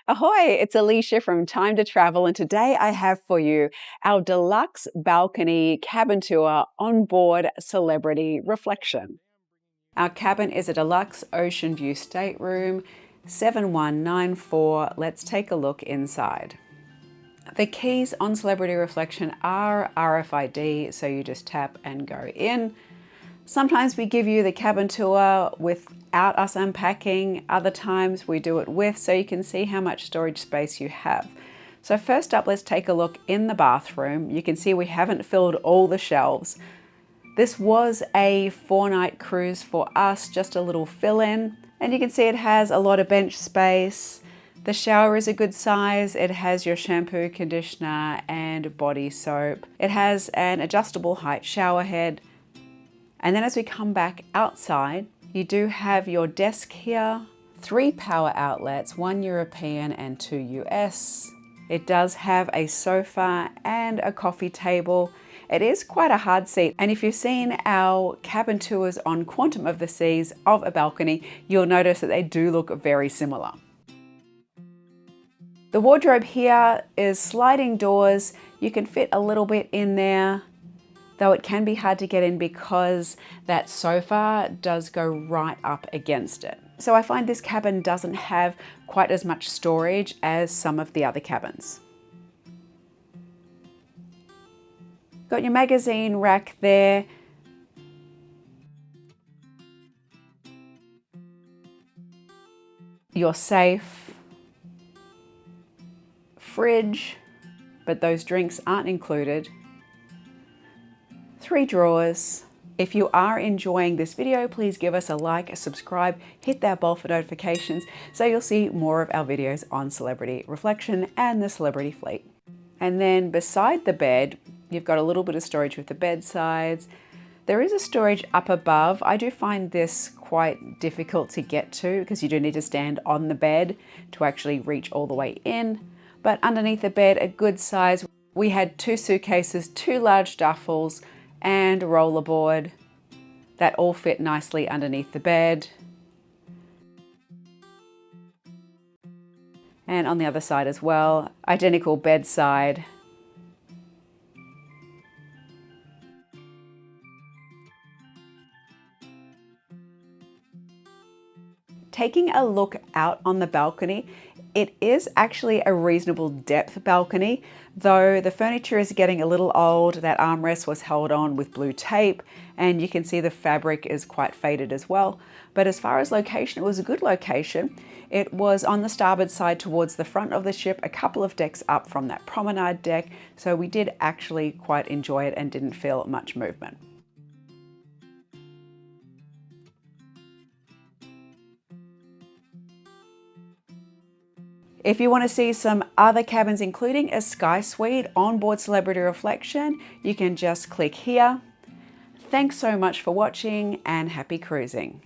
Ahoy, it's Alicia from Time to Travel, and today I have for you our deluxe balcony cabin tour on board Celebrity Reflection. Our cabin is a deluxe ocean view stateroom, 7194. Let's take a look inside. The keys on Celebrity Reflection are RFID, so you just tap and go in. Sometimes we give you the cabin tour without us unpacking. Other times we do it with, so you can see how much storage space you have. So first up, let's take a look in the bathroom. You can see we haven't filled all the shelves. This was a 4-night cruise for us, just a little fill-in. And you can see it has a lot of bench space. The shower is a good size. It has your shampoo, conditioner, and body soap. It has an adjustable height shower head. And then as we come back outside, you do have your desk here, 3 power outlets, 1 European and 2 US. It does have a sofa and a coffee table. It is quite a hard seat. And if you've seen our cabin tours on Quantum of the Seas of a balcony, you'll notice that they do look very similar. The wardrobe here is sliding doors. You can fit a little bit in there, though it can be hard to get in because that sofa does go right up against it. So I find this cabin doesn't have quite as much storage as some of the other cabins. Got your magazine rack there. Your safe, fridge, but those drinks aren't included. 3 drawers. If you are enjoying this video, please give us a like, a subscribe, hit that bell for notifications so you'll see more of our videos on Celebrity Reflection and the Celebrity Fleet. And then beside the bed, you've got a little bit of storage with the bedsides. There is a storage up above. I do find this quite difficult to get to because you do need to stand on the bed to actually reach all the way in. But underneath the bed, a good size. We had 2 suitcases, 2 large duffels, and a rollerboard that all fit nicely underneath the bed. And on the other side as well, identical bedside. Taking a look out on the balcony, it is actually a reasonable depth balcony, though the furniture is getting a little old. That armrest was held on with blue tape, and you can see the fabric is quite faded as well. But as far as location, it was a good location. It was on the starboard side towards the front of the ship, a couple of decks up from that promenade deck, so we did actually quite enjoy it and didn't feel much movement. If you want to see some other cabins, including a sky suite on board Celebrity Reflection, you can just click here. Thanks so much for watching and happy cruising.